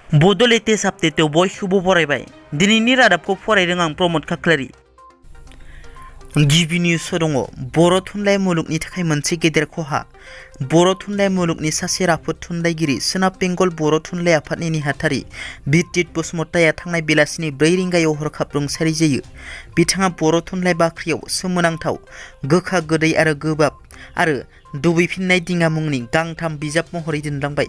बड' लेटेस्ट आपडेटआव बयखौबो बरायबाय। दिनैनि रादाबखौ फरायदों आं प्रमद खाख्लारि। गिबि निउसआव दङ बर' थुनलाइ मुलुगनि थाखाय मोनसे गेदेर खहा। बर' थुनलाइ मुलुगनि सासे राफोद थुनलाइगिरि सोनाब बेंगल बर' थुनलाइ आफादनि नेहाथारि बिरटिट बसुमतारिया थांनाय बेलासिनि 4 रिंगायाव हरखाब रुंसारि जायो। बिथाङा बर' थुनलाइ बाख्रियाव सोमोनांथाव, गोखा गोदै आरो गोबाब आरो दुबैफिननाय दिङा मुंनि गांथाम बिजाब महरै दोनलांबाय।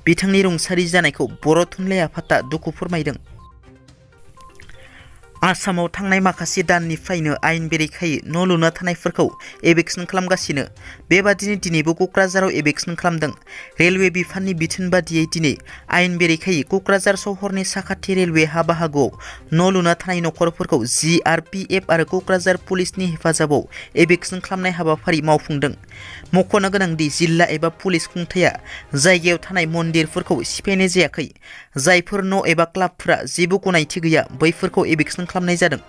बिथांनि रुंसारि जानायखौ बर' थुनलाइ आफादा दुखु फोरमायदों। आसामाव थांनाय माखासे दाननिफ्रायनो आयेन बेरेखायै न' लुना थानायफोरखौ एविक्शन खालामगासिनो। बेबादिनो दिनैबो क'क्राझाराव एविक्शन खालामदों। रेलवे बिफाननि बिथोन बादियै दिनै आयेन बेरेखायै क'क्राझार सहरनि साखाथि रेलवे हा बाहागोआव न' लुना थानाय नखरफोरखौ GRPF आरो क'क्राझार पुलिसनि हेफाजाबाव एविक्शन खालामनाय हाबाफारि मावफुंदों। मख'नो गोनांदि जिल्ला एबा पुलिस खुंथाया जायगायाव थानाय मन्दिरफोरखौ सिफायनाय जायाखै। जायफोर न' एबा क्लाबफोरा जेबो गनायथि गैया बैफोरखौ एविक्शन खालामनाय जादों।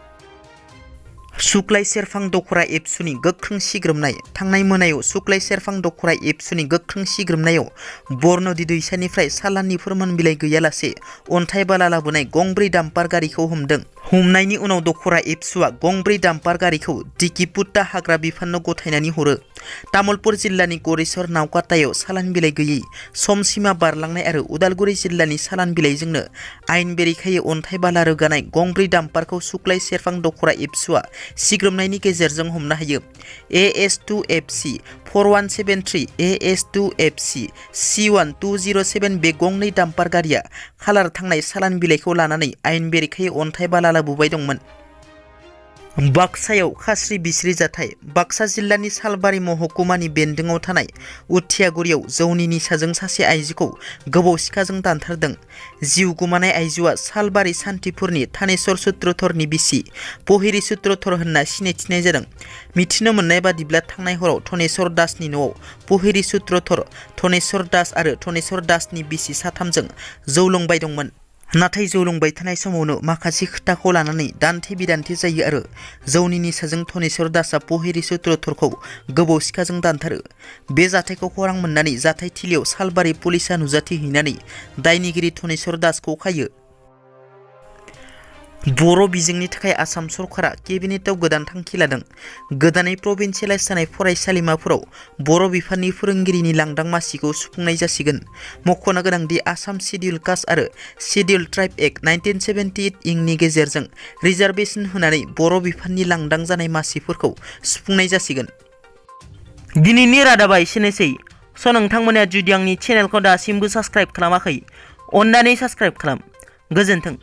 सुक्लाय सेरफां दख'रा एबसुनि गोख्रों सिग्रोमनाय। थांनाय मोनायाव सुक्लाय सेरफां दख'रा एबसुनि गोख्रों सिग्रोमनायाव बरनदि दैसानिफ्राय सालाननि फोरमान बिलाइ गैयालासे अन्थाइ बाला लाबोनाय गंब्रै डाम्पार गारिखौ हमदों। हमनायनि उनाव दख'रा एबसुआ गंब्रै डाम्पार गारिखौ दिकिपुट्टा हाग्रा बिफाननो गथायनानै हरो। तामुलपुर जिल्लानि गरेस्वर नावकाटायाव सालान बिलाइ गैयै समसीमा बारलांनाय आरो उदालगुरि जिल्लानि सालान बिलाइजोंनो आयेन बेरेखायै अन्थाइ बाला रोगानाय गंब्रै डाम्पारखौ सुक्लाय सेरफां दख'रा एबसुआ सिग्रोमनायनि गेजेरजों हमनो हायो। AS2FC 4173 AS2FC C1207 बे गंनै डाम्पार गारिया खालार थांनाय सालान बिलाइखौ लानानै आयेन बेरेखायै अन्थाइ बाला लाबोबाय दंमोन। बाक्सायाव खास्रि बिस्रि जाथाय। बाक्सा जिल्लानि सालबारि महकुमानि बेन्दोंआव थानाय उथियागुरियाव जौनि निसाजों सासे आइजोखौ गोबौ सिखाजों दानथारदों। जिउ गोमानाय आइजोआ सालबारि सान्थिपुरनि थानेश्वर सुत्रधरनि बिसि पहिरि सुत्रधर होनना सिनायथिनाय जादों। मिथिनो मोननाय बादिब्ला थांनाय हराव धनेश्वर दासनि न'आव पहिरि सुत्रधर, धनेश्वर दास आरो धनेश्वर दासनि बिसि साथामजों जौ लोंबाय दंमोन। नाथाय जौ लोंबाय थानाय समावनो माखासे खोथाखौ लानानै दान्थे बिदान्थे जायो आरो जौनि निसाजों धनेश्वर दासआ पहिरि सुत्रधरखौ गोबौ सिखाजों दानथारो। बे जाथायखौ खौरां मोननानै जाथायथिलियाव सालबारि पुलिसा नुजाथिहैनानै दायनिगिरि धनेश्वर दासखौ खायो। बर' बिजोंनि थाखाय आसाम सरकारा केबिनेटआव गोदान थांखि लादों। गोदानै प्रभिन्सियेलाइज जानाय फरायसालिमाफोराव बर' बिफाननि फोरोंगिरिनि लांदां मासिखौ सुफुंनाय जासिगोन। मख'नो गोनांदि आसाम सिडिउल कास्ट आरो सिडिउल ट्राइब एक्ट 1978 इंनि गेजेरजों रिजार्भेसन होनानै बर' बिफाननि लांदां जानाय मासिफोरखौ सुफुंनाय जासिगोन। दिनैनि रादाबा एसेनोसै। नोंथांमोना जुदि आंनि चेनेलखौ दासिमबो साबस्क्राइब खालामाखै, अन्नानै साबस्क्राइब खालाम। गोजोन्थों।